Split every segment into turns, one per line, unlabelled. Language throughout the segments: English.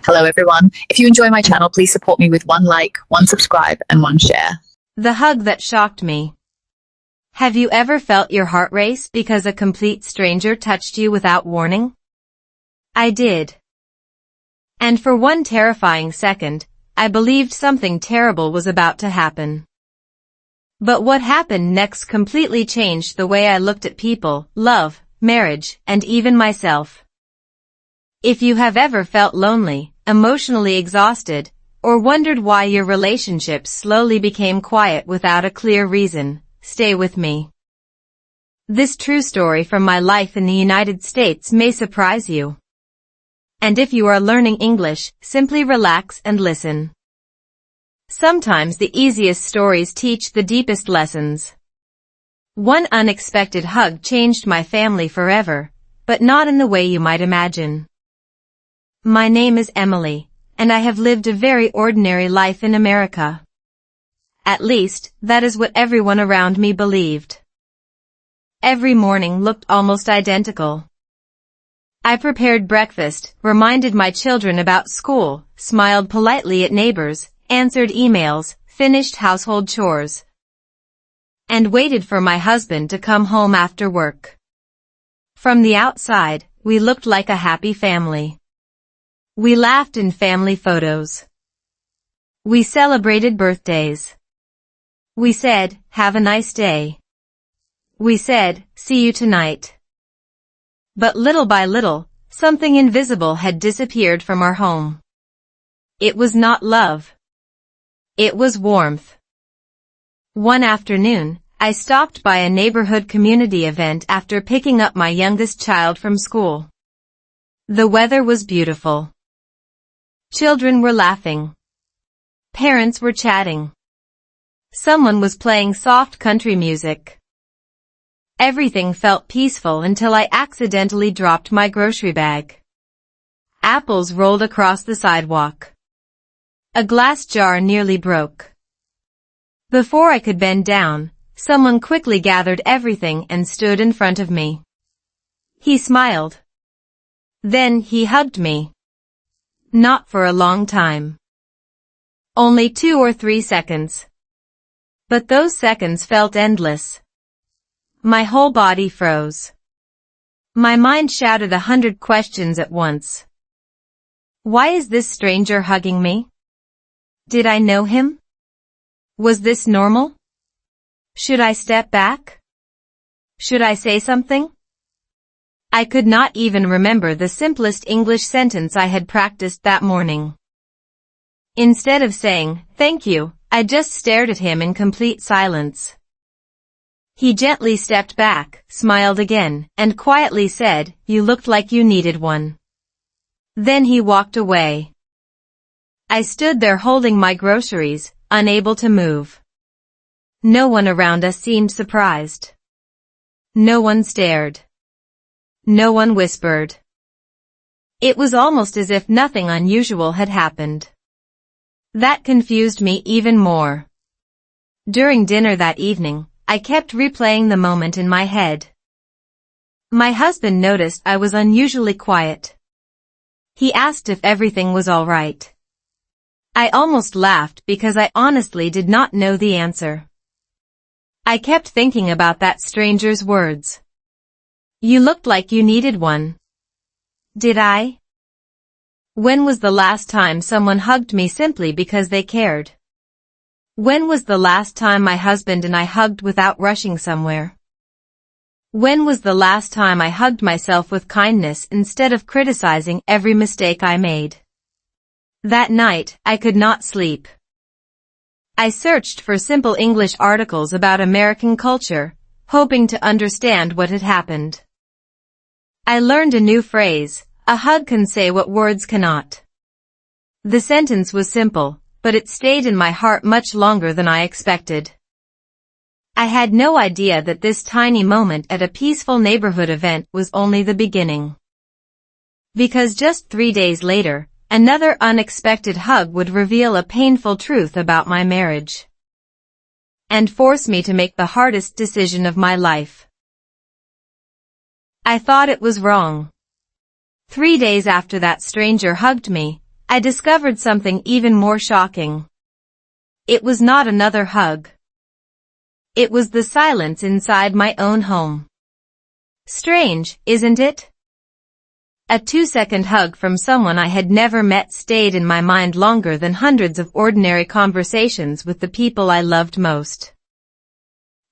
Hello everyone. If you enjoy my channel, please support me with one like, one subscribe, and one share.
The hug that shocked me. Have you ever felt your heart race because a complete stranger touched you without warning? I did. And for one terrifying second, I believed something terrible was about to happen. But what happened next completely changed the way I looked at people, love, marriage, and even myself. If you have ever felt lonely, emotionally exhausted, or wondered why your relationships slowly became quiet without a clear reason, stay with me. This true story from my life in the United States may surprise you. And if you are learning English, simply relax and listen. Sometimes the easiest stories teach the deepest lessons. One unexpected hug changed my family forever, but not in the way you might imagine. My name is Emily, and I have lived a very ordinary life in America. At least, that is what everyone around me believed. Every morning looked almost identical. I prepared breakfast, reminded my children about school, smiled politely at neighbors, answered emails, finished household chores, and waited for my husband to come home after work. From the outside, we looked like a happy family. We laughed in family photos. We celebrated birthdays. We said, "Have a nice day." We said, "See you tonight." But little by little, something invisible had disappeared from our home. It was not love. It was warmth. One afternoon, I stopped by a neighborhood community event after picking up my youngest child from school. The weather was beautiful. Children were laughing. Parents were chatting. Someone was playing soft country music. Everything felt peaceful until I accidentally dropped my grocery bag. Apples rolled across the sidewalk. A glass jar nearly broke. Before I could bend down, someone quickly gathered everything and stood in front of me. He smiled. Then he hugged me. Not for a long time. Only 2 or 3 seconds. But those seconds felt endless. My whole body froze. My mind shouted 100 questions at once. Why is this stranger hugging me? Did I know him? Was this normal? Should I step back? Should I say something? I could not even remember the simplest English sentence I had practiced that morning. Instead of saying, "Thank you," I just stared at him in complete silence. He gently stepped back, smiled again, and quietly said, "You looked like you needed one." Then he walked away. I stood there holding my groceries, unable to move. No one around us seemed surprised. No one stared. No one whispered. It was almost as if nothing unusual had happened. That confused me even more. During dinner that evening, I kept replaying the moment in my head. My husband noticed I was unusually quiet. He asked if everything was all right. I almost laughed because I honestly did not know the answer. I kept thinking about that stranger's words. You looked like you needed one. Did I? When was the last time someone hugged me simply because they cared? When was the last time my husband and I hugged without rushing somewhere? When was the last time I hugged myself with kindness instead of criticizing every mistake I made? That night, I could not sleep. I searched for simple English articles about American culture, hoping to understand what had happened. I learned a new phrase, "A hug can say what words cannot." The sentence was simple, but it stayed in my heart much longer than I expected. I had no idea that this tiny moment at a peaceful neighborhood event was only the beginning. Because just 3 days later, another unexpected hug would reveal a painful truth about my marriage. And force me to make the hardest decision of my life. I thought it was wrong. 3 days after that stranger hugged me, I discovered something even more shocking. It was not another hug. It was the silence inside my own home. Strange, isn't it? A 2-second hug from someone I had never met stayed in my mind longer than hundreds of ordinary conversations with the people I loved most.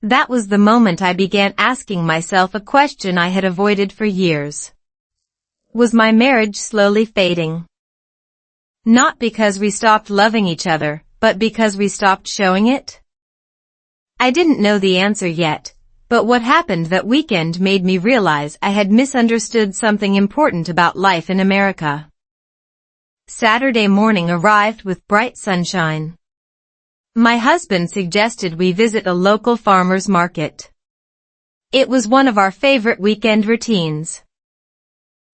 That was the moment I began asking myself a question I had avoided for years. Was my marriage slowly fading? Not because we stopped loving each other, but because we stopped showing it? I didn't know the answer yet, but what happened that weekend made me realize I had misunderstood something important about life in America. Saturday morning arrived with bright sunshine. My husband suggested we visit a local farmer's market. It was one of our favorite weekend routines.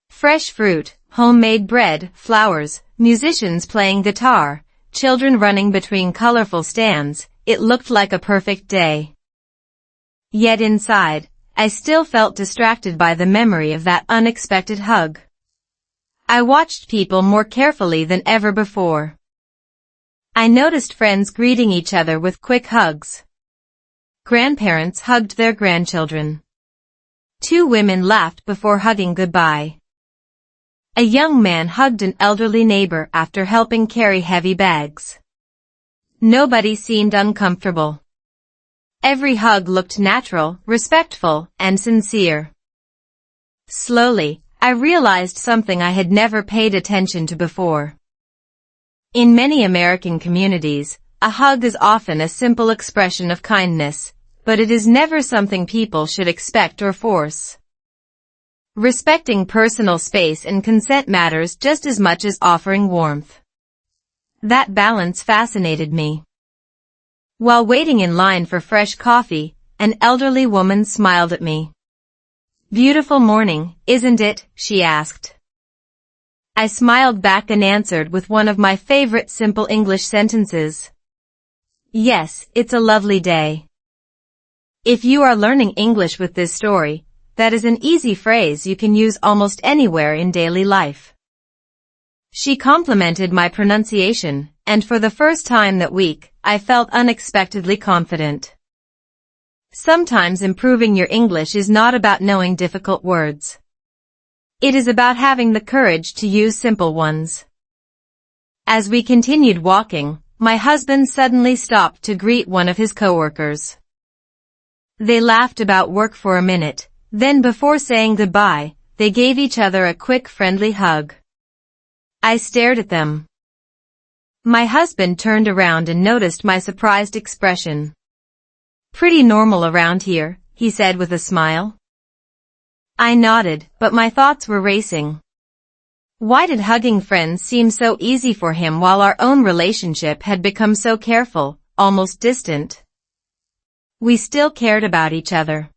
Fresh fruit, homemade bread, flowers, musicians playing guitar, children running between colorful stands, it looked like a perfect day. Yet inside, I still felt distracted by the memory of that unexpected hug. I watched people more carefully than ever before. I noticed friends greeting each other with quick hugs. Grandparents hugged their grandchildren. 2 women laughed before hugging goodbye. A young man hugged an elderly neighbor after helping carry heavy bags. Nobody seemed uncomfortable. Every hug looked natural, respectful, and sincere. Slowly, I realized something I had never paid attention to before. In many American communities, a hug is often a simple expression of kindness, but it is never something people should expect or force. Respecting personal space and consent matters just as much as offering warmth. That balance fascinated me. While waiting in line for fresh coffee, an elderly woman smiled at me. "Beautiful morning, isn't it?" she asked. I smiled back and answered with one of my favorite simple English sentences. "Yes, it's a lovely day." If you are learning English with this story, that is an easy phrase you can use almost anywhere in daily life. She complimented my pronunciation, and for the first time that week, I felt unexpectedly confident. Sometimes improving your English is not about knowing difficult words. It is about having the courage to use simple ones. As we continued walking, my husband suddenly stopped to greet one of his coworkers. They laughed about work for a minute, then before saying goodbye, they gave each other a quick friendly hug. I stared at them. My husband turned around and noticed my surprised expression. "Pretty normal around here," he said with a smile. I nodded, but my thoughts were racing. Why did hugging friends seem so easy for him while our own relationship had become so careful, almost distant? We still cared about each other.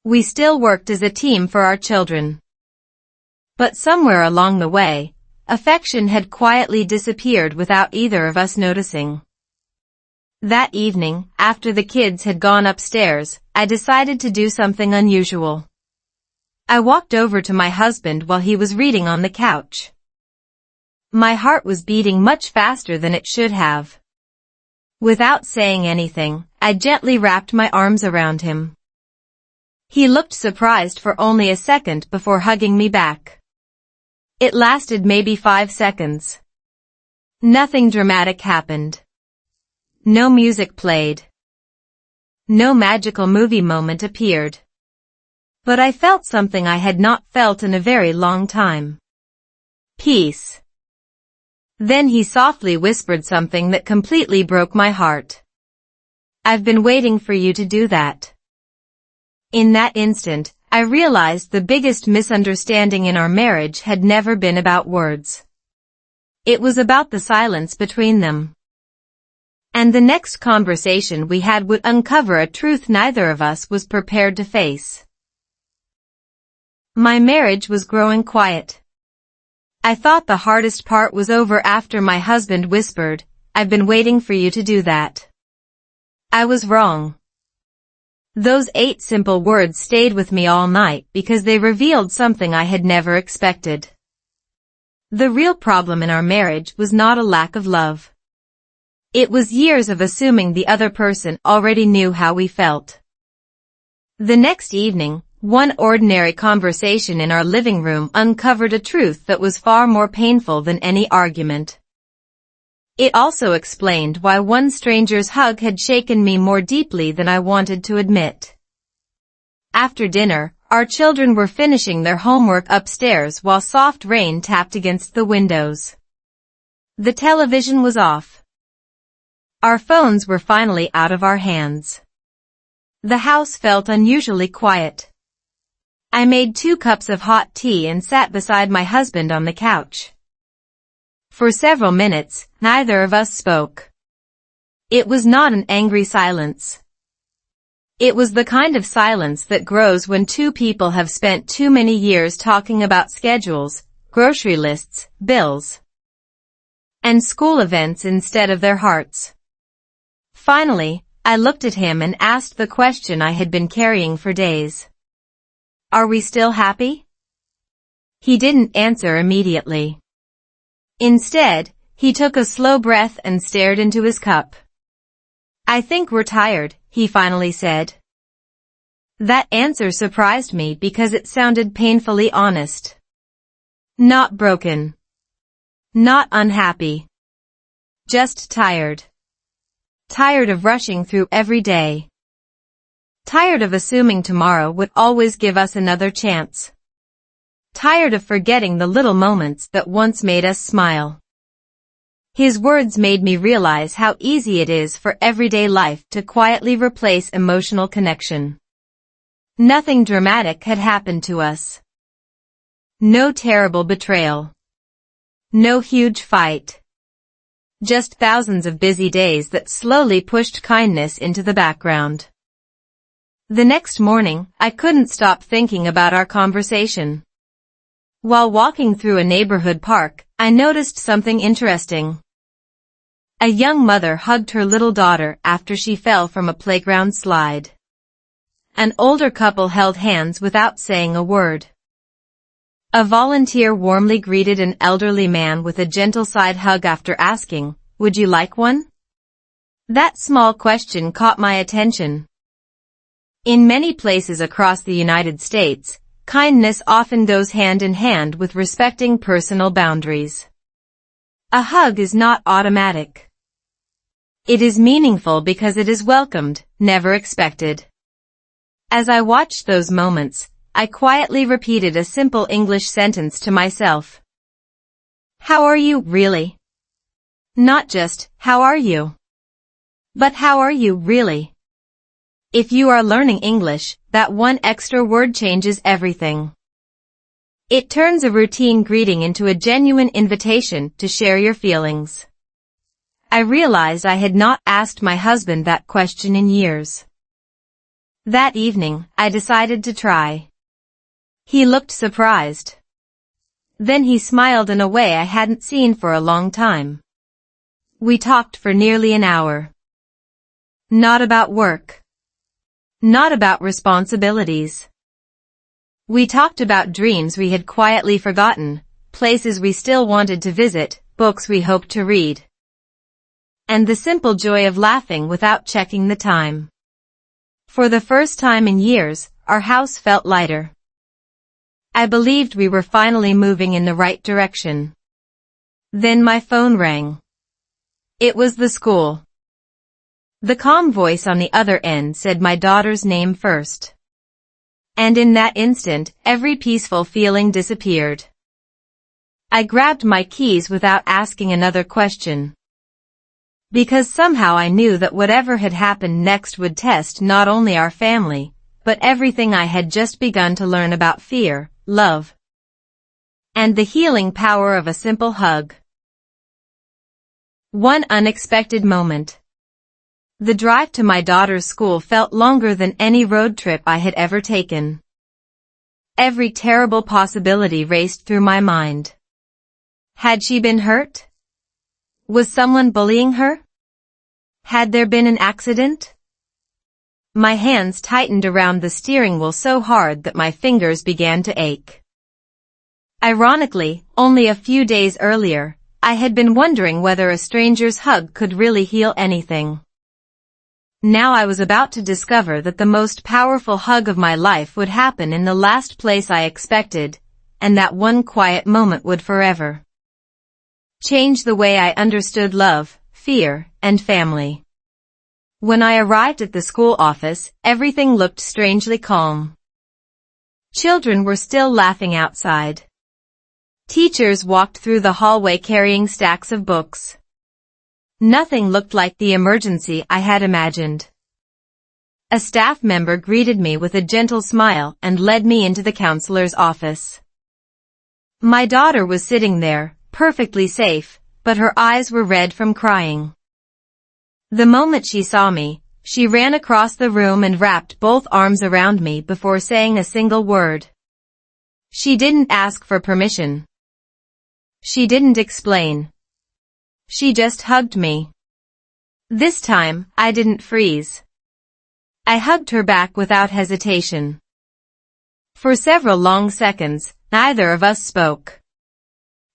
We still worked as a team for our children. But somewhere along the way, affection had quietly disappeared without either of us noticing. That evening, after the kids had gone upstairs, I decided to do something unusual. I walked over to my husband while he was reading on the couch. My heart was beating much faster than it should have. Without saying anything, I gently wrapped my arms around him. He looked surprised for only a second before hugging me back. It lasted maybe 5 seconds. Nothing dramatic happened. No music played. No magical movie moment appeared. But I felt something I had not felt in a very long time. Peace. Then he softly whispered something that completely broke my heart. "I've been waiting for you to do that." In that instant, I realized the biggest misunderstanding in our marriage had never been about words. It was about the silence between them. And the next conversation we had would uncover a truth neither of us was prepared to face. My marriage was growing quiet. I thought the hardest part was over after my husband whispered, "I've been waiting for you to do that." I was wrong. Those 8 simple words stayed with me all night because they revealed something I had never expected. The real problem in our marriage was not a lack of love. It was years of assuming the other person already knew how we felt. The next evening, one ordinary conversation in our living room uncovered a truth that was far more painful than any argument. It also explained why one stranger's hug had shaken me more deeply than I wanted to admit. After dinner, our children were finishing their homework upstairs while soft rain tapped against the windows. The television was off. Our phones were finally out of our hands. The house felt unusually quiet. I made 2 cups of hot tea and sat beside my husband on the couch. For several minutes, neither of us spoke. It was not an angry silence. It was the kind of silence that grows when 2 people have spent too many years talking about schedules, grocery lists, bills, and school events instead of their hearts. Finally, I looked at him and asked the question I had been carrying for days. Are we still happy? He didn't answer immediately. Instead, he took a slow breath and stared into his cup. I think we're tired, he finally said. That answer surprised me because it sounded painfully honest. Not broken. Not unhappy. Just tired. Tired of rushing through every day. Tired of assuming tomorrow would always give us another chance. Tired of forgetting the little moments that once made us smile. His words made me realize how easy it is for everyday life to quietly replace emotional connection. Nothing dramatic had happened to us. No terrible betrayal. No huge fight. Just thousands of busy days that slowly pushed kindness into the background. The next morning, I couldn't stop thinking about our conversation. While walking through a neighborhood park, I noticed something interesting. A young mother hugged her little daughter after she fell from a playground slide. An older couple held hands without saying a word. A volunteer warmly greeted an elderly man with a gentle side hug after asking, "Would you like one?" That small question caught my attention. In many places across the United States, kindness often goes hand in hand with respecting personal boundaries. A hug is not automatic. It is meaningful because it is welcomed, never expected. As I watched those moments, I quietly repeated a simple English sentence to myself. How are you, really? Not just, how are you? But how are you, really? If you are learning English, that one extra word changes everything. It turns a routine greeting into a genuine invitation to share your feelings. I realized I had not asked my husband that question in years. That evening, I decided to try. He looked surprised. Then he smiled in a way I hadn't seen for a long time. We talked for nearly an hour. Not about work. Not about responsibilities. We talked about dreams we had quietly forgotten, places we still wanted to visit, books we hoped to read, and the simple joy of laughing without checking the time. For the first time in years, our house felt lighter. I believed we were finally moving in the right direction. Then my phone rang. It was the school. The calm voice on the other end said my daughter's name first. And in that instant, every peaceful feeling disappeared. I grabbed my keys without asking another question. Because somehow I knew that whatever had happened next would test not only our family, but everything I had just begun to learn about fear, love, and the healing power of a simple hug. One unexpected moment. The drive to my daughter's school felt longer than any road trip I had ever taken. Every terrible possibility raced through my mind. Had she been hurt? Was someone bullying her? Had there been an accident? My hands tightened around the steering wheel so hard that my fingers began to ache. Ironically, only a few days earlier, I had been wondering whether a stranger's hug could really heal anything. Now I was about to discover that the most powerful hug of my life would happen in the last place I expected, and that one quiet moment would forever change the way I understood love, fear, and family. When I arrived at the school office, everything looked strangely calm. Children were still laughing outside. Teachers walked through the hallway carrying stacks of books. Nothing looked like the emergency I had imagined. A staff member greeted me with a gentle smile and led me into the counselor's office. My daughter was sitting there, perfectly safe, but her eyes were red from crying. The moment she saw me, she ran across the room and wrapped both arms around me before saying a single word. She didn't ask for permission. She didn't explain. She just hugged me. This time, I didn't freeze. I hugged her back without hesitation. For several long seconds, neither of us spoke.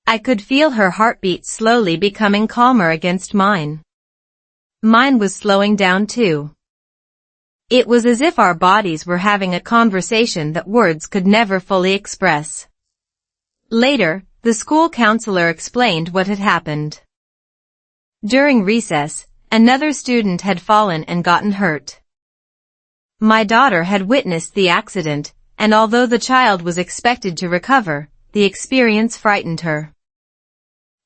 I could feel her heartbeat slowly becoming calmer against mine. Mine was slowing down too. It was as if our bodies were having a conversation that words could never fully express. Later, the school counselor explained what had happened. During recess, another student had fallen and gotten hurt. My daughter had witnessed the accident, and although the child was expected to recover, the experience frightened her.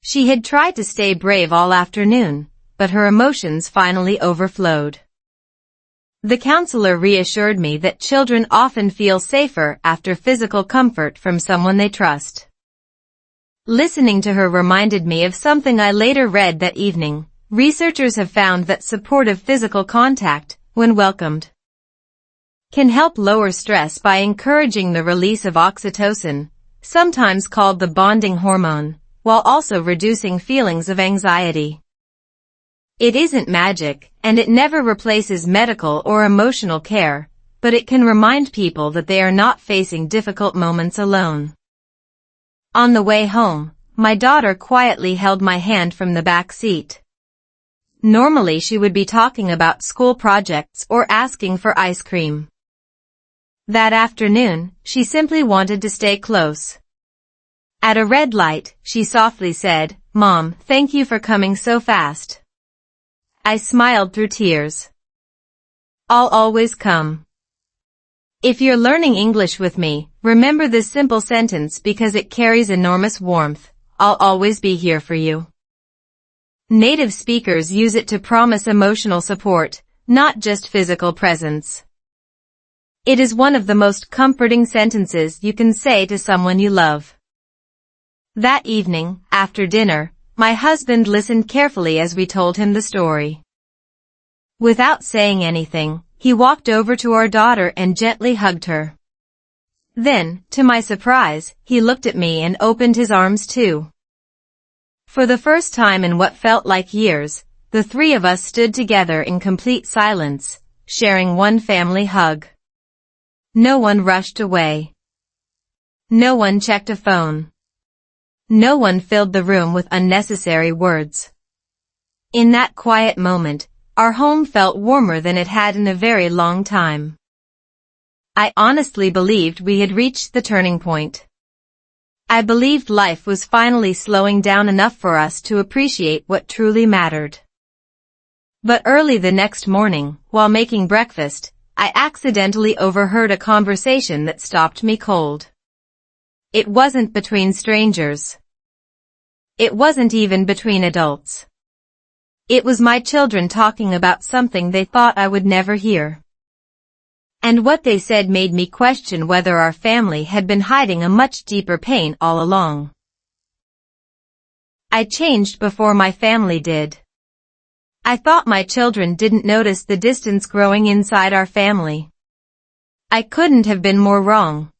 She had tried to stay brave all afternoon, but her emotions finally overflowed. The counselor reassured me that children often feel safer after physical comfort from someone they trust. Listening to her reminded me of something I later read that evening. Researchers have found that supportive physical contact, when welcomed, can help lower stress by encouraging the release of oxytocin, sometimes called the bonding hormone, while also reducing feelings of anxiety. It isn't magic, and it never replaces medical or emotional care, but it can remind people that they are not facing difficult moments alone. On the way home, my daughter quietly held my hand from the back seat. Normally she would be talking about school projects or asking for ice cream. That afternoon, she simply wanted to stay close. At a red light, she softly said, "Mom, thank you for coming so fast." I smiled through tears. I'll always come. If you're learning English with me, remember this simple sentence because it carries enormous warmth. I'll always be here for you. Native speakers use it to promise emotional support, not just physical presence. It is one of the most comforting sentences you can say to someone you love. That evening, after dinner, my husband listened carefully as we told him the story. Without saying anything, he walked over to our daughter and gently hugged her. Then, to my surprise, he looked at me and opened his arms too. For the first time in what felt like years, the three of us stood together in complete silence, sharing one family hug. No one rushed away. No one checked a phone. No one filled the room with unnecessary words. In that quiet moment, our home felt warmer than it had in a very long time. I honestly believed we had reached the turning point. I believed life was finally slowing down enough for us to appreciate what truly mattered. But early the next morning, while making breakfast, I accidentally overheard a conversation that stopped me cold. It wasn't between strangers. It wasn't even between adults. It was my children talking about something they thought I would never hear. And what they said made me question whether our family had been hiding a much deeper pain all along. I changed before my family did. I thought my children didn't notice the distance growing inside our family. I couldn't have been more wrong.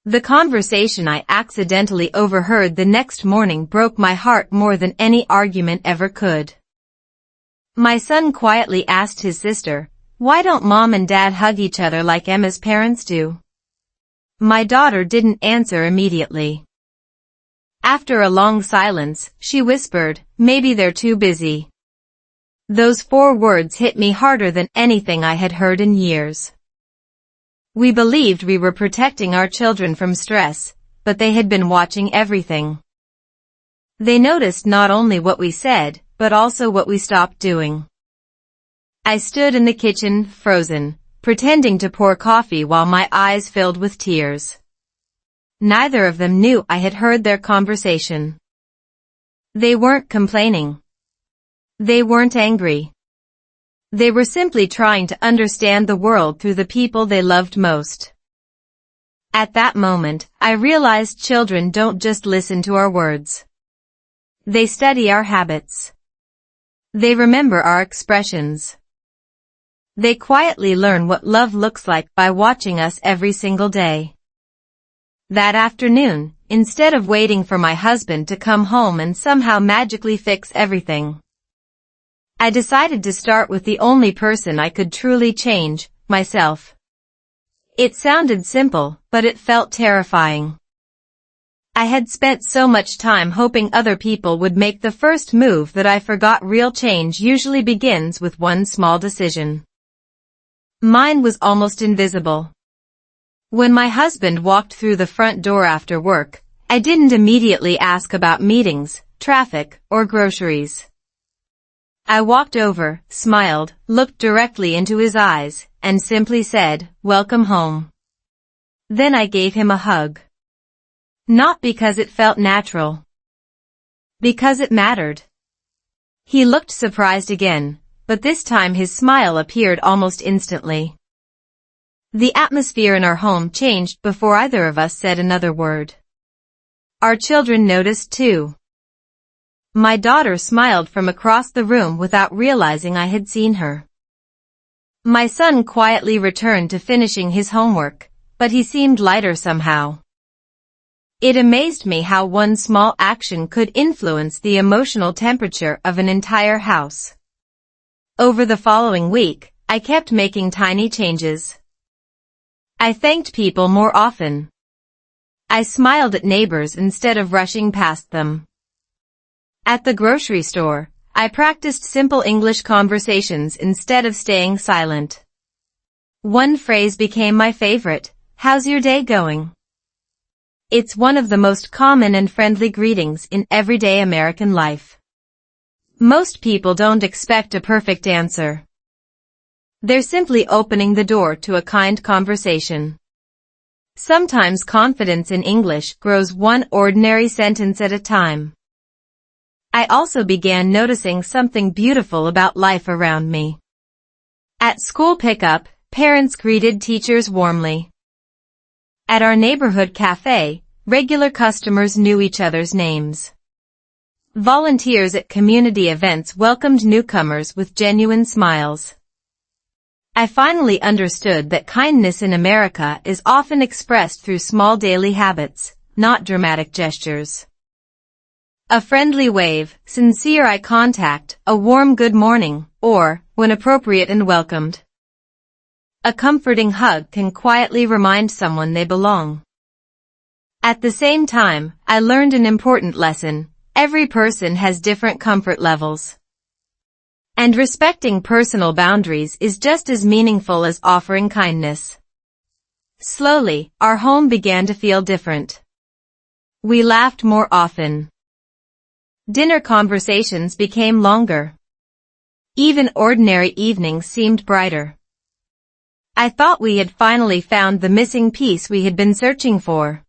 The conversation I accidentally overheard the next morning broke my heart more than any argument ever could. My son quietly asked his sister, "Why don't Mom and Dad hug each other like Emma's parents do?" My daughter didn't answer immediately. After a long silence, she whispered, "Maybe they're too busy." Those 4 words hit me harder than anything I had heard in years. We believed we were protecting our children from stress, but they had been watching everything. They noticed not only what we said, but also what we stopped doing. I stood in the kitchen, frozen, pretending to pour coffee while my eyes filled with tears. Neither of them knew I had heard their conversation. They weren't complaining. They weren't angry. They were simply trying to understand the world through the people they loved most. At that moment, I realized children don't just listen to our words. They study our habits. They remember our expressions. They quietly learn what love looks like by watching us every single day. That afternoon, instead of waiting for my husband to come home and somehow magically fix everything, I decided to start with the only person I could truly change, myself. It sounded simple, but it felt terrifying. I had spent so much time hoping other people would make the first move that I forgot real change usually begins with one small decision. Mine was almost invisible. When my husband walked through the front door after work, I didn't immediately ask about meetings, traffic, or groceries. I walked over, smiled, looked directly into his eyes, and simply said, "Welcome home." Then I gave him a hug. Not because it felt natural. Because it mattered. He looked surprised again, but this time his smile appeared almost instantly. The atmosphere in our home changed before either of us said another word. Our children noticed too. My daughter smiled from across the room without realizing I had seen her. My son quietly returned to finishing his homework, but he seemed lighter somehow. It amazed me how one small action could influence the emotional temperature of an entire house. Over the following week, I kept making tiny changes. I thanked people more often. I smiled at neighbors instead of rushing past them. At the grocery store, I practiced simple English conversations instead of staying silent. One phrase became my favorite, "How's your day going?" It's one of the most common and friendly greetings in everyday American life. Most people don't expect a perfect answer. They're simply opening the door to a kind conversation. Sometimes confidence in English grows one ordinary sentence at a time. I also began noticing something beautiful about life around me. At school pickup, parents greeted teachers warmly. At our neighborhood cafe, regular customers knew each other's names. Volunteers at community events welcomed newcomers with genuine smiles. I finally understood that kindness in America is often expressed through small daily habits, not dramatic gestures. A friendly wave, sincere eye contact, a warm good morning, or, when appropriate and welcomed, a comforting hug can quietly remind someone they belong. At the same time, I learned an important lesson. Every person has different comfort levels. And respecting personal boundaries is just as meaningful as offering kindness. Slowly, our home began to feel different. We laughed more often. Dinner conversations became longer. Even ordinary evenings seemed brighter. I thought we had finally found the missing piece we had been searching for.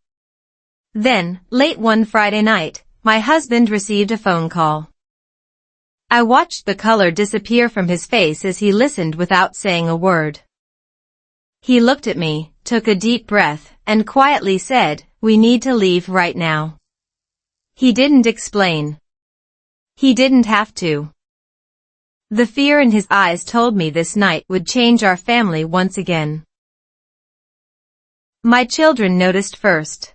Then, late one Friday night, my husband received a phone call. I watched the color disappear from his face as he listened without saying a word. He looked at me, took a deep breath, and quietly said, "We need to leave right now." He didn't explain. He didn't have to. The fear in his eyes told me this night would change our family once again. My children noticed first.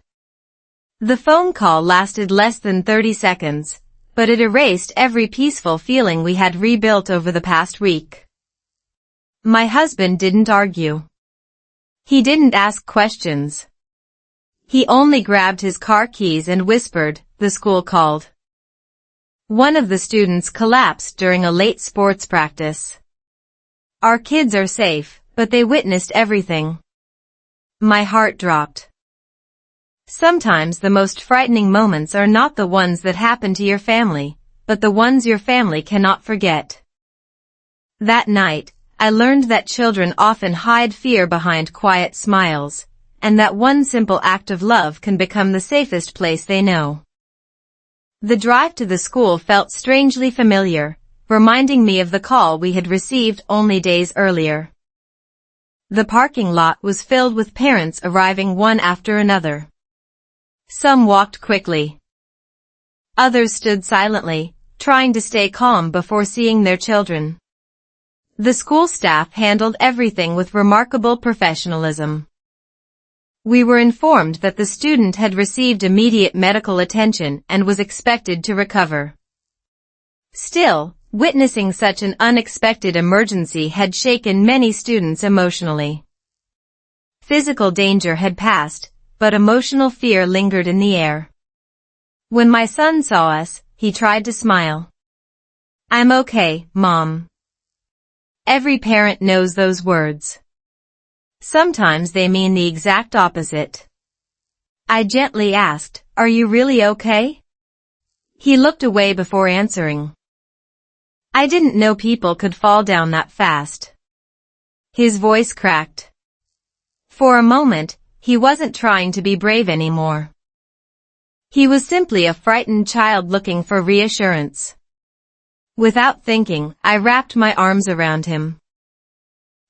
The phone call lasted less than 30 seconds, but it erased every peaceful feeling we had rebuilt over the past week. My husband didn't argue. He didn't ask questions. He only grabbed his car keys and whispered, the school called. One of the students collapsed during a late sports practice. Our kids are safe, but they witnessed everything. My heart dropped. Sometimes the most frightening moments are not the ones that happen to your family, but the ones your family cannot forget. That night, I learned that children often hide fear behind quiet smiles, and that one simple act of love can become the safest place they know. The drive to the school felt strangely familiar, reminding me of the call we had received only days earlier. The parking lot was filled with parents arriving one after another. Some walked quickly. Others stood silently, trying to stay calm before seeing their children. The school staff handled everything with remarkable professionalism. We were informed that the student had received immediate medical attention and was expected to recover. Still, witnessing such an unexpected emergency had shaken many students emotionally. Physical danger had passed, but emotional fear lingered in the air. When my son saw us, he tried to smile. "I'm okay, Mom." Every parent knows those words. Sometimes they mean the exact opposite. I gently asked, "Are you really okay?" He looked away before answering. I didn't know people could fall down that fast. His voice cracked. For a moment, he wasn't trying to be brave anymore. He was simply a frightened child looking for reassurance. Without thinking, I wrapped my arms around him.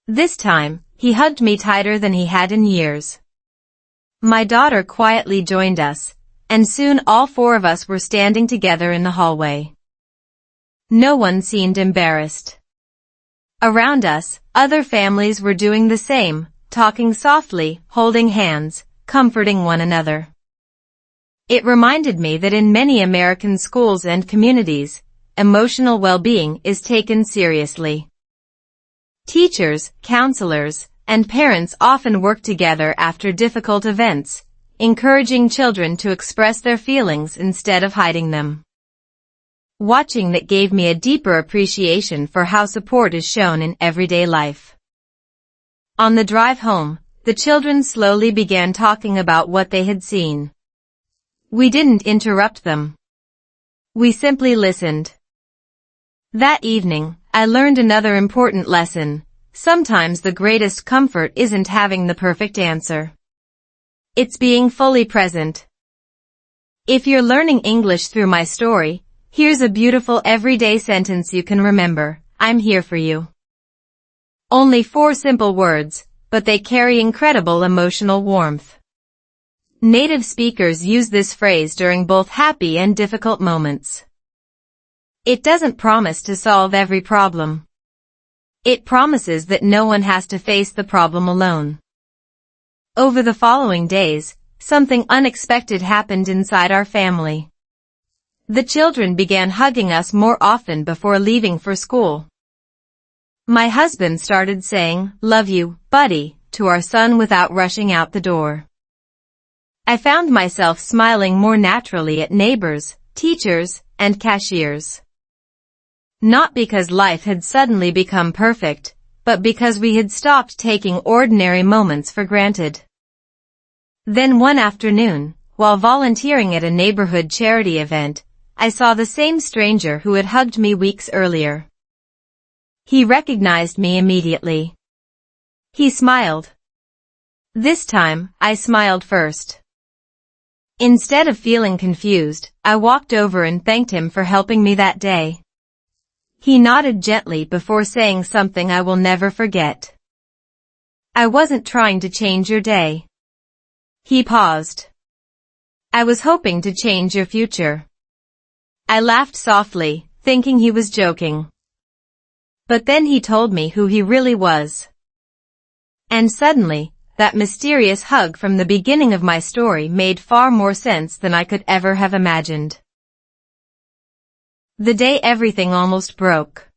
This time, he hugged me tighter than he had in years. My daughter quietly joined us, and soon all four of us were standing together in the hallway. No one seemed embarrassed. Around us, other families were doing the same, talking softly, holding hands, comforting one another. It reminded me that in many American schools and communities, emotional well-being is taken seriously. Teachers, counselors, and parents often work together after difficult events, encouraging children to express their feelings instead of hiding them. Watching that gave me a deeper appreciation for how support is shown in everyday life. On the drive home, the children slowly began talking about what they had seen. We didn't interrupt them. We simply listened. That evening, I learned another important lesson. Sometimes the greatest comfort isn't having the perfect answer. It's being fully present. If you're learning English through my story, here's a beautiful everyday sentence you can remember. I'm here for you. Only 4 simple words, but they carry incredible emotional warmth. Native speakers use this phrase during both happy and difficult moments. It doesn't promise to solve every problem. It promises that no one has to face the problem alone. Over the following days, something unexpected happened inside our family. The children began hugging us more often before leaving for school. My husband started saying, "Love you, buddy," to our son without rushing out the door. I found myself smiling more naturally at neighbors, teachers, and cashiers. Not because life had suddenly become perfect, but because we had stopped taking ordinary moments for granted. Then one afternoon, while volunteering at a neighborhood charity event, I saw the same stranger who had hugged me weeks earlier. He recognized me immediately. He smiled. This time, I smiled first. Instead of feeling confused, I walked over and thanked him for helping me that day. He nodded gently before saying something I will never forget. "I wasn't trying to change your day." He paused. "I was hoping to change your future." I laughed softly, thinking he was joking. But then he told me who he really was. And suddenly, that mysterious hug from the beginning of my story made far more sense than I could ever have imagined. The day everything almost broke.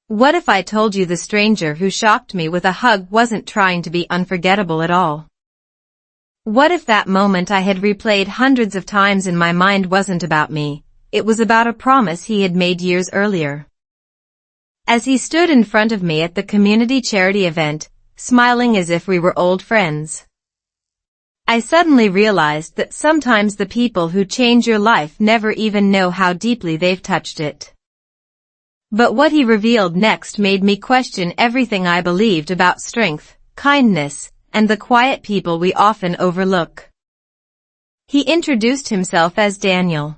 What if I told you the stranger who shocked me with a hug wasn't trying to be unforgettable at all? What if that moment I had replayed hundreds of times in my mind wasn't about me? It was about a promise he had made years earlier. As he stood in front of me at the community charity event, smiling as if we were old friends, I suddenly realized that sometimes the people who change your life never even know how deeply they've touched it. But what he revealed next made me question everything I believed about strength, kindness, and the quiet people we often overlook. He introduced himself as Daniel.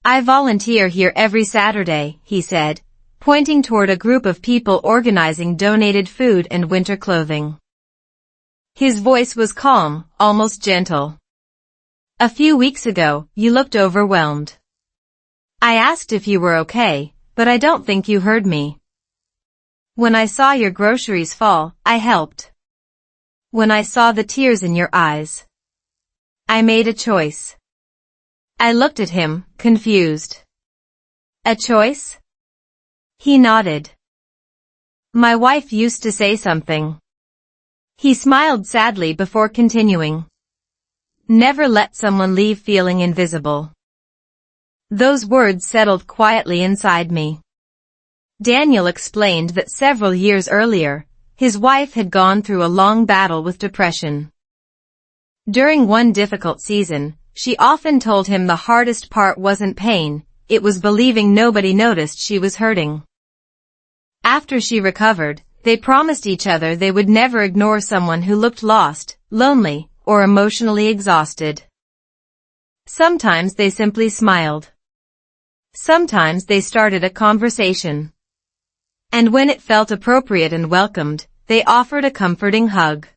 "I volunteer here every Saturday," he said, pointing toward a group of people organizing donated food and winter clothing. His voice was calm, almost gentle. "A few weeks ago, you looked overwhelmed. I asked if you were okay, but I don't think you heard me. When I saw your groceries fall, I helped. When I saw the tears in your eyes, I made a choice." I looked at him, confused. "A choice?" He nodded. "My wife used to say something." He smiled sadly before continuing. "Never let someone leave feeling invisible." Those words settled quietly inside me. Daniel explained that several years earlier, his wife had gone through a long battle with depression. During one difficult season, she often told him the hardest part wasn't pain, it was believing nobody noticed she was hurting. After she recovered, they promised each other they would never ignore someone who looked lost, lonely, or emotionally exhausted. Sometimes they simply smiled. Sometimes they started a conversation. And when it felt appropriate and welcomed, they offered a comforting hug.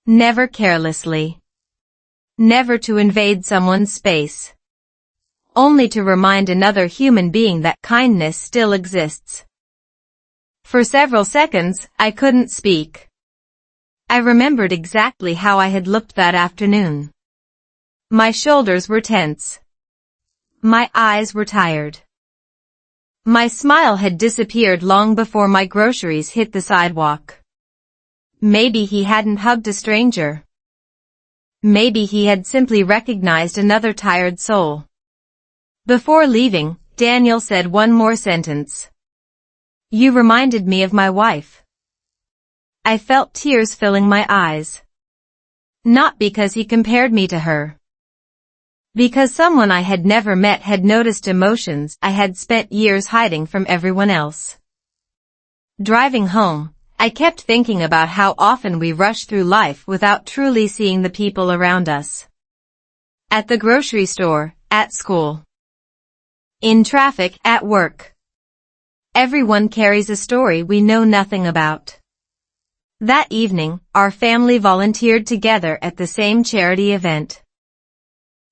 Never carelessly. Never to invade someone's space. Only to remind another human being that kindness still exists. For several seconds, I couldn't speak. I remembered exactly how I had looked that afternoon. My shoulders were tense. My eyes were tired. My smile had disappeared long before my groceries hit the sidewalk. Maybe he hadn't hugged a stranger. Maybe he had simply recognized another tired soul. Before leaving, Daniel said one more sentence. "You reminded me of my wife." I felt tears filling my eyes. Not because he compared me to her. Because someone I had never met had noticed emotions I had spent years hiding from everyone else. Driving home, I kept thinking about how often we rush through life without truly seeing the people around us. At the grocery store, at school. In traffic, at work. Everyone carries a story we know nothing about. That evening, our family volunteered together at the same charity event.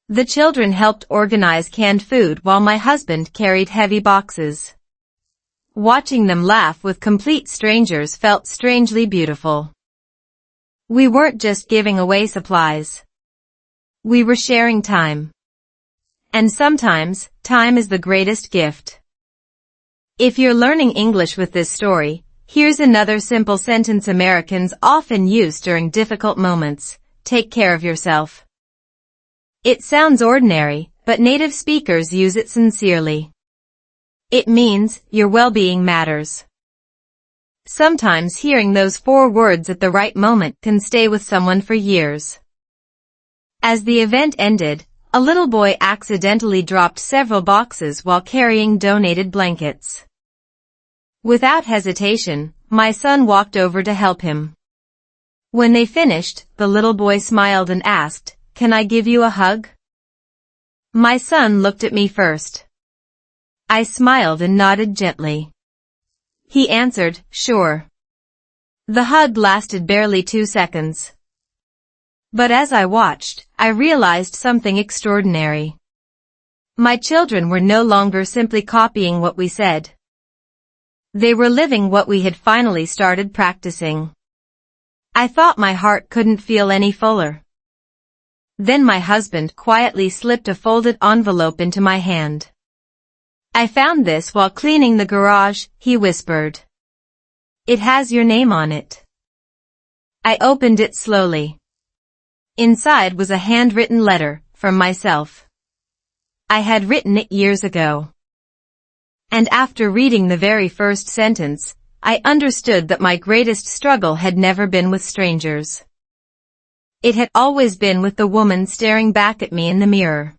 The children helped organize canned food while my husband carried heavy boxes. Watching them laugh with complete strangers felt strangely beautiful. We weren't just giving away supplies. We were sharing time. And sometimes, time is the greatest gift. If you're learning English with this story, here's another simple sentence Americans often use during difficult moments. Take care of yourself. It sounds ordinary, but native speakers use it sincerely. It means, your well-being matters. Sometimes hearing those 4 words at the right moment can stay with someone for years. As the event ended, a little boy accidentally dropped several boxes while carrying donated blankets. Without hesitation, my son walked over to help him. When they finished, the little boy smiled and asked, "Can I give you a hug?" My son looked at me first. I smiled and nodded gently. He answered, "Sure." The hug lasted barely 2 seconds. But as I watched, I realized something extraordinary. My children were no longer simply copying what we said. They were living what we had finally started practicing. I thought my heart couldn't feel any fuller. Then my husband quietly slipped a folded envelope into my hand. "I found this while cleaning the garage," he whispered. "It has your name on it." I opened it slowly. Inside was a handwritten letter from myself. I had written it years ago. And after reading the very first sentence, I understood that my greatest struggle had never been with strangers. It had always been with the woman staring back at me in the mirror.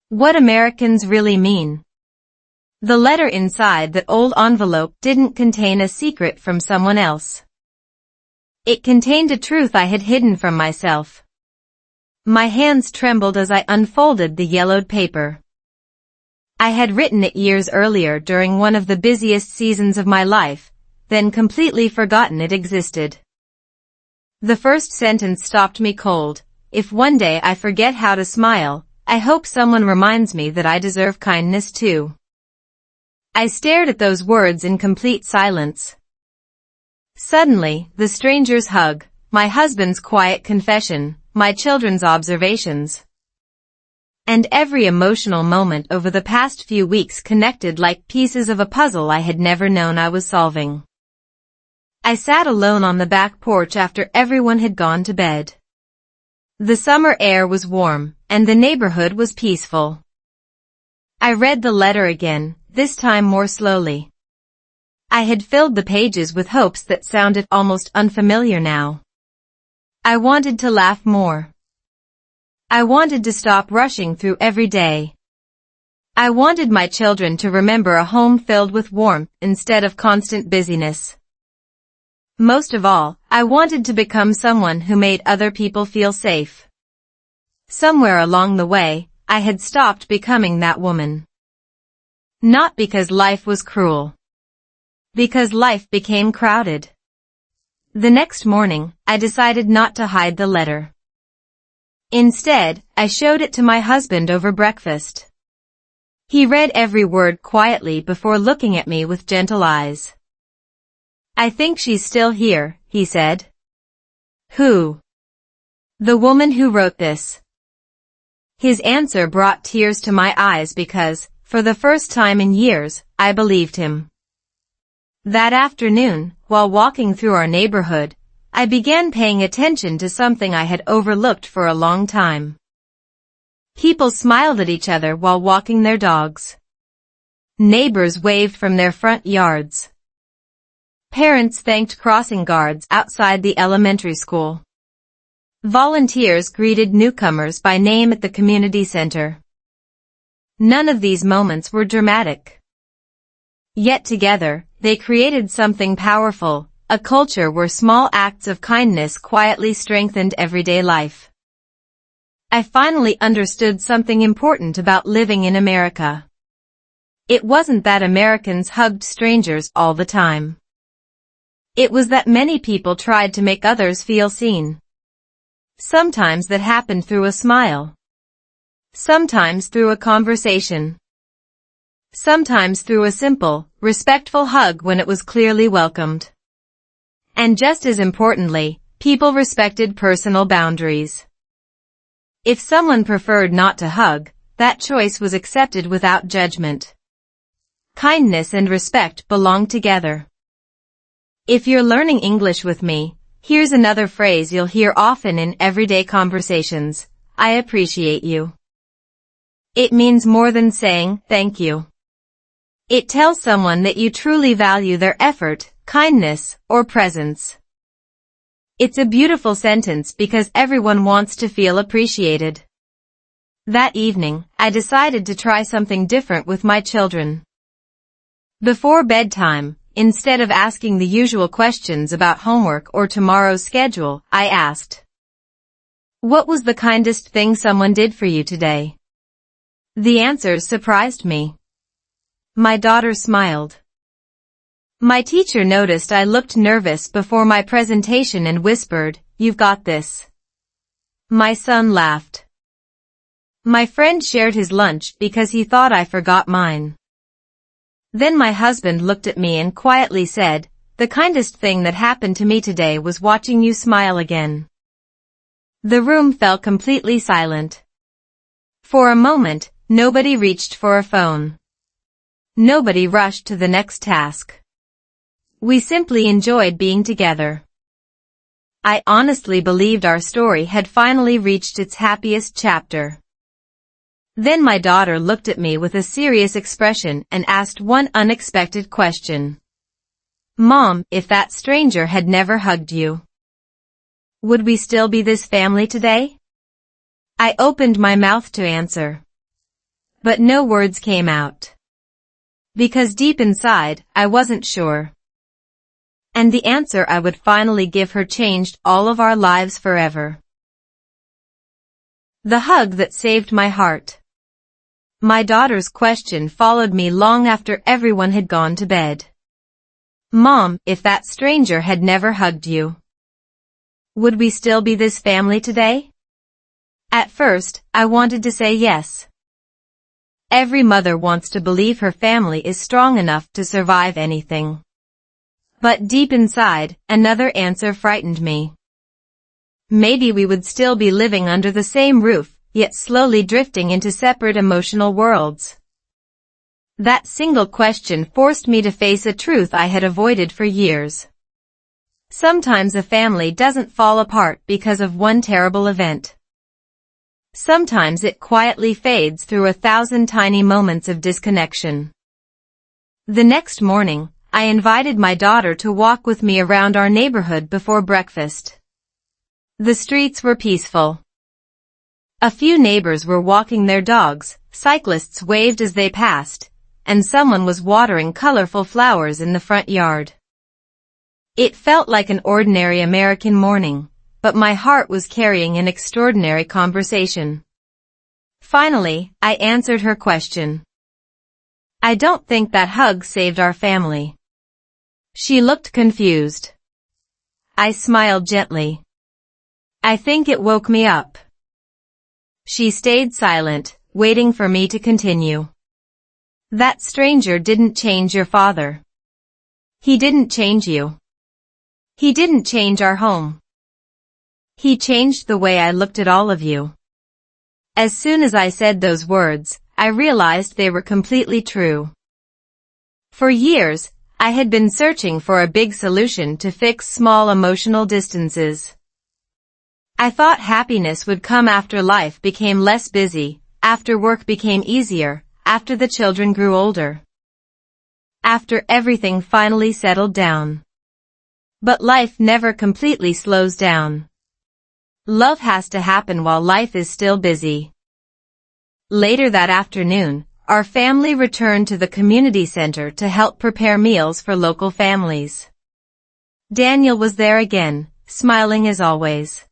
What Americans really mean. The letter inside that old envelope didn't contain a secret from someone else. It contained a truth I had hidden from myself. My hands trembled as I unfolded the yellowed paper. I had written it years earlier during one of the busiest seasons of my life, then completely forgotten it existed. The first sentence stopped me cold. If one day I forget how to smile, I hope someone reminds me that I deserve kindness too. I stared at those words in complete silence. Suddenly, the stranger's hug, my husband's quiet confession, my children's observations, and every emotional moment over the past few weeks connected like pieces of a puzzle I had never known I was solving. I sat alone on the back porch after everyone had gone to bed. The summer air was warm, and the neighborhood was peaceful. I read the letter again, this time more slowly. I had filled the pages with hopes that sounded almost unfamiliar now. I wanted to laugh more. I wanted to stop rushing through every day. I wanted my children to remember a home filled with warmth instead of constant busyness. Most of all, I wanted to become someone who made other people feel safe. Somewhere along the way, I had stopped becoming that woman. Not because life was cruel. Because life became crowded. The next morning, I decided not to hide the letter. Instead, I showed it to my husband over breakfast. He read every word quietly before looking at me with gentle eyes. "I think she's still here," he said. "Who?" "The woman who wrote this." His answer brought tears to my eyes because, for the first time in years, I believed him. That afternoon, while walking through our neighborhood, I began paying attention to something I had overlooked for a long time. People smiled at each other while walking their dogs. Neighbors waved from their front yards. Parents thanked crossing guards outside the elementary school. Volunteers greeted newcomers by name at the community center. None of these moments were dramatic. Yet together, they created something powerful, a culture where small acts of kindness quietly strengthened everyday life. I finally understood something important about living in America. It wasn't that Americans hugged strangers all the time. It was that many people tried to make others feel seen. Sometimes that happened through a smile. Sometimes through a conversation. Sometimes through a simple, respectful hug when it was clearly welcomed. And just as importantly, people respected personal boundaries. If someone preferred not to hug, that choice was accepted without judgment. Kindness and respect belong together. If you're learning English with me, here's another phrase you'll hear often in everyday conversations: "I appreciate you." It means more than saying, "Thank you." It tells someone that you truly value their effort, kindness, or presence. It's a beautiful sentence because everyone wants to feel appreciated. That evening, I decided to try something different with my children. Before bedtime, instead of asking the usual questions about homework or tomorrow's schedule, I asked, "What was the kindest thing someone did for you today?" The answers surprised me. My daughter smiled. My teacher noticed I looked nervous before my presentation and whispered, "You've got this." My son laughed. My friend shared his lunch because he thought I forgot mine. Then my husband looked at me and quietly said, "The kindest thing that happened to me today was watching you smile again." The room fell completely silent. For a moment, nobody reached for a phone. Nobody rushed to the next task. We simply enjoyed being together. I honestly believed our story had finally reached its happiest chapter. Then my daughter looked at me with a serious expression and asked one unexpected question. Mom, if that stranger had never hugged you, would we still be this family today? I opened my mouth to answer, but no words came out. Because deep inside, I wasn't sure. And the answer I would finally give her changed all of our lives forever. The hug that saved my heart. My daughter's question followed me long after everyone had gone to bed. Mom, if that stranger had never hugged you, would we still be this family today? At first, I wanted to say yes. Every mother wants to believe her family is strong enough to survive anything. But deep inside, another answer frightened me. Maybe we would still be living under the same roof, yet slowly drifting into separate emotional worlds. That single question forced me to face a truth I had avoided for years. Sometimes a family doesn't fall apart because of one terrible event. Sometimes it quietly fades through 1,000 tiny moments of disconnection. The next morning, I invited my daughter to walk with me around our neighborhood before breakfast. The streets were peaceful. A few neighbors were walking their dogs, cyclists waved as they passed, and someone was watering colorful flowers in the front yard. It felt like an ordinary American morning, but my heart was carrying an extraordinary conversation. Finally, I answered her question. I don't think that hug saved our family. She looked confused. I smiled gently. I think it woke me up. She stayed silent, waiting for me to continue. That stranger didn't change your father. He didn't change you. He didn't change our home. He changed the way I looked at all of you. As soon as I said those words, I realized they were completely true. For years, I had been searching for a big solution to fix small emotional distances. I thought happiness would come after life became less busy, after work became easier, after the children grew older. After everything finally settled down. But life never completely slows down. Love has to happen while life is still busy. Later that afternoon, our family returned to the community center to help prepare meals for local families. Daniel was there again, smiling as always.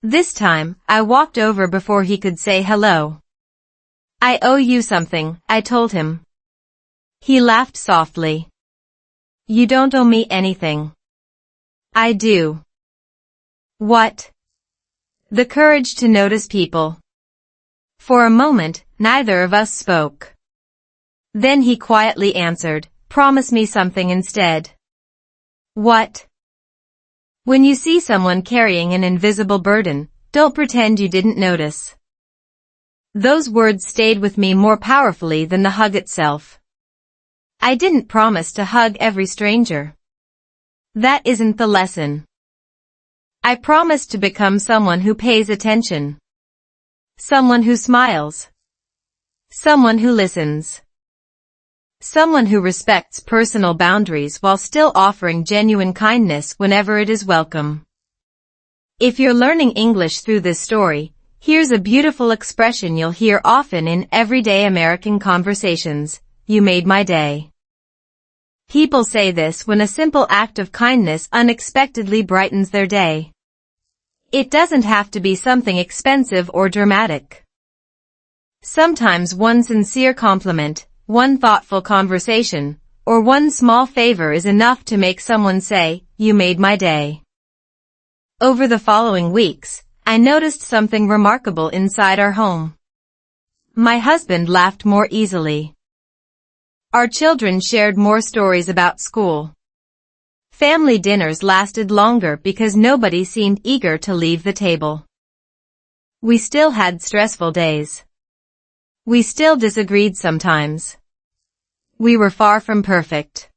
This time, I walked over before he could say hello. I owe you something, I told him. He laughed softly. You don't owe me anything. I do. What? The courage to notice people. For a moment, neither of us spoke. Then he quietly answered, promise me something instead. What? When you see someone carrying an invisible burden, don't pretend you didn't notice. Those words stayed with me more powerfully than the hug itself. I didn't promise to hug every stranger. That isn't the lesson. I promised to become someone who pays attention. Someone who smiles. Someone who listens. Someone who respects personal boundaries while still offering genuine kindness whenever it is welcome. If you're learning English through this story, here's a beautiful expression you'll hear often in everyday American conversations. You made my day. People say this when a simple act of kindness unexpectedly brightens their day. It doesn't have to be something expensive or dramatic. Sometimes one sincere compliment, one thoughtful conversation, or one small favor is enough to make someone say, you made my day. Over the following weeks, I noticed something remarkable inside our home. My husband laughed more easily. Our children shared more stories about school. Family dinners lasted longer because nobody seemed eager to leave the table. We still had stressful days. We still disagreed sometimes. We were far from perfect.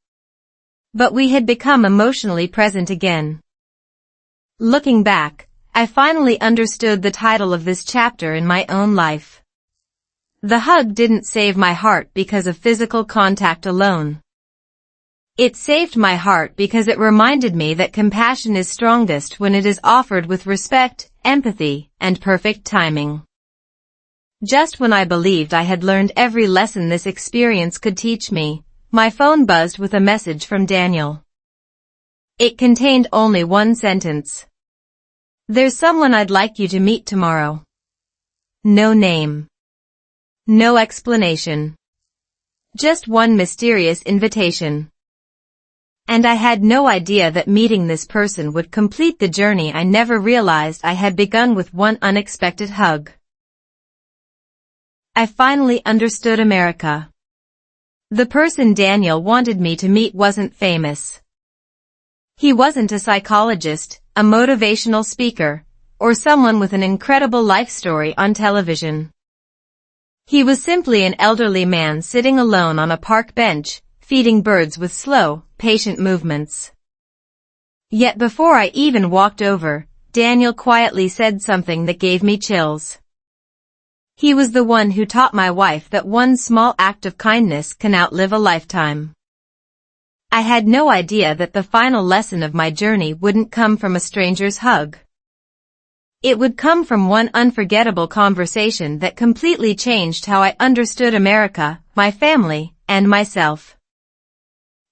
But we had become emotionally present again. Looking back, I finally understood the title of this chapter in my own life. The hug didn't save my heart because of physical contact alone. It saved my heart because it reminded me that compassion is strongest when it is offered with respect, empathy, and perfect timing. Just when I believed I had learned every lesson this experience could teach me, my phone buzzed with a message from Daniel. It contained only one sentence. "There's someone I'd like you to meet tomorrow." No name. No explanation. Just one mysterious invitation. And I had no idea that meeting this person would complete the journey I never realized I had begun with one unexpected hug. I finally understood America. The person Daniel wanted me to meet wasn't famous. He wasn't a psychologist, a motivational speaker, or someone with an incredible life story on television. He was simply an elderly man sitting alone on a park bench, feeding birds with slow, patient movements. Yet before I even walked over, Daniel quietly said something that gave me chills. He was the one who taught my wife that one small act of kindness can outlive a lifetime. I had no idea that the final lesson of my journey wouldn't come from a stranger's hug. It would come from one unforgettable conversation that completely changed how I understood America, my family, and myself.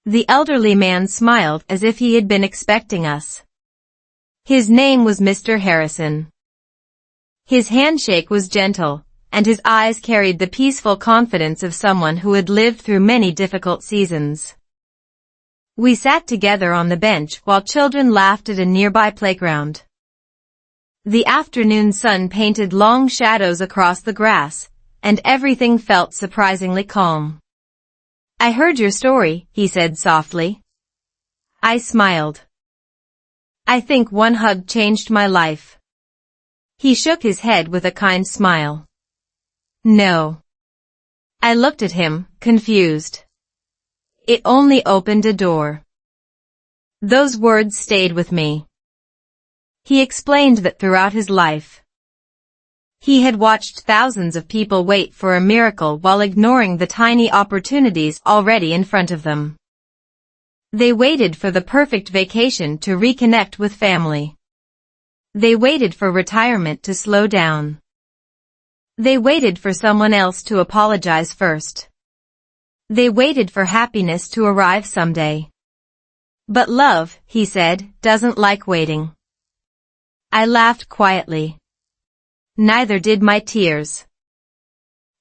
The elderly man smiled as if he had been expecting us. His name was Mr. Harrison. His handshake was gentle, and his eyes carried the peaceful confidence of someone who had lived through many difficult seasons. We sat together on the bench while children laughed at a nearby playground. The afternoon sun painted long shadows across the grass, and everything felt surprisingly calm. "I heard your story," he said softly. I smiled. "I think one hug changed my life." He shook his head with a kind smile. "No." I looked at him, confused. "It only opened a door." Those words stayed with me. He explained that throughout his life, he had watched thousands of people wait for a miracle while ignoring the tiny opportunities already in front of them. They waited for the perfect vacation to reconnect with family. They waited for retirement to slow down. They waited for someone else to apologize first. They waited for happiness to arrive someday. But love, he said, doesn't like waiting. I laughed quietly. Neither did my tears.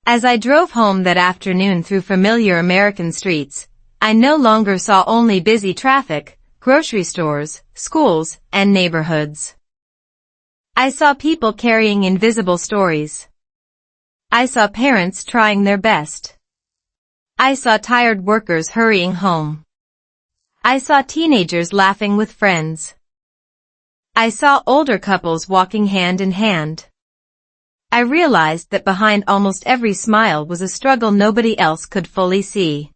As I drove home that afternoon through familiar American streets, I no longer saw only busy traffic, grocery stores, schools, and neighborhoods. I saw people carrying invisible stories. I saw parents trying their best. I saw tired workers hurrying home. I saw teenagers laughing with friends. I saw older couples walking hand in hand. I realized that behind almost every smile was a struggle nobody else could fully see.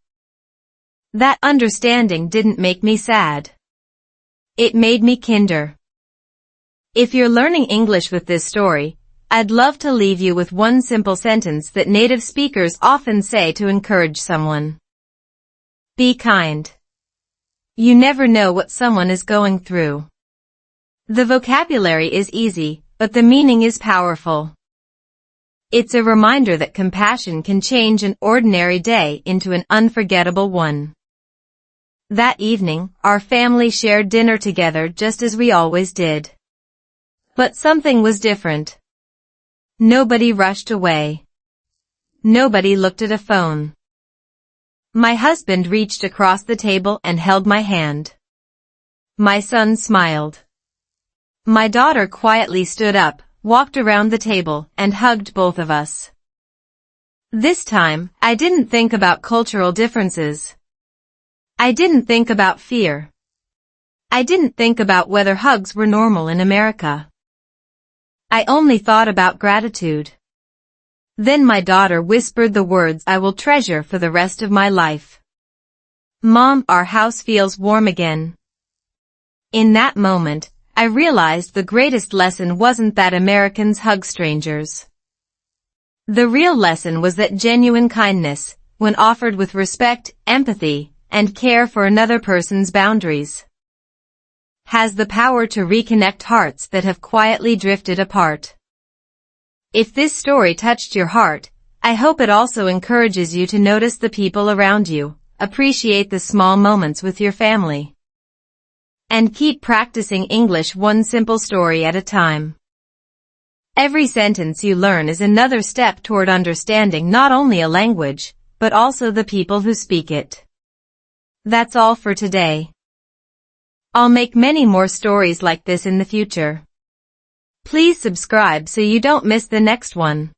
That understanding didn't make me sad. It made me kinder. If you're learning English with this story, I'd love to leave you with one simple sentence that native speakers often say to encourage someone. Be kind. You never know what someone is going through. The vocabulary is easy, but the meaning is powerful. It's a reminder that compassion can change an ordinary day into an unforgettable one. That evening, our family shared dinner together just as we always did. But something was different. Nobody rushed away. Nobody looked at a phone. My husband reached across the table and held my hand. My son smiled. My daughter quietly stood up, walked around the table, and hugged both of us. This time, I didn't think about cultural differences. I didn't think about fear. I didn't think about whether hugs were normal in America. I only thought about gratitude. Then my daughter whispered the words I will treasure for the rest of my life. Mom, our house feels warm again. In that moment, I realized the greatest lesson wasn't that Americans hug strangers. The real lesson was that genuine kindness, when offered with respect, empathy, and care for another person's boundaries, has the power to reconnect hearts that have quietly drifted apart. If this story touched your heart, I hope it also encourages you to notice the people around you, appreciate the small moments with your family, and keep practicing English one simple story at a time. Every sentence you learn is another step toward understanding not only a language, but also the people who speak it. That's all for today. I'll make many more stories like this in the future. Please subscribe so you don't miss the next one.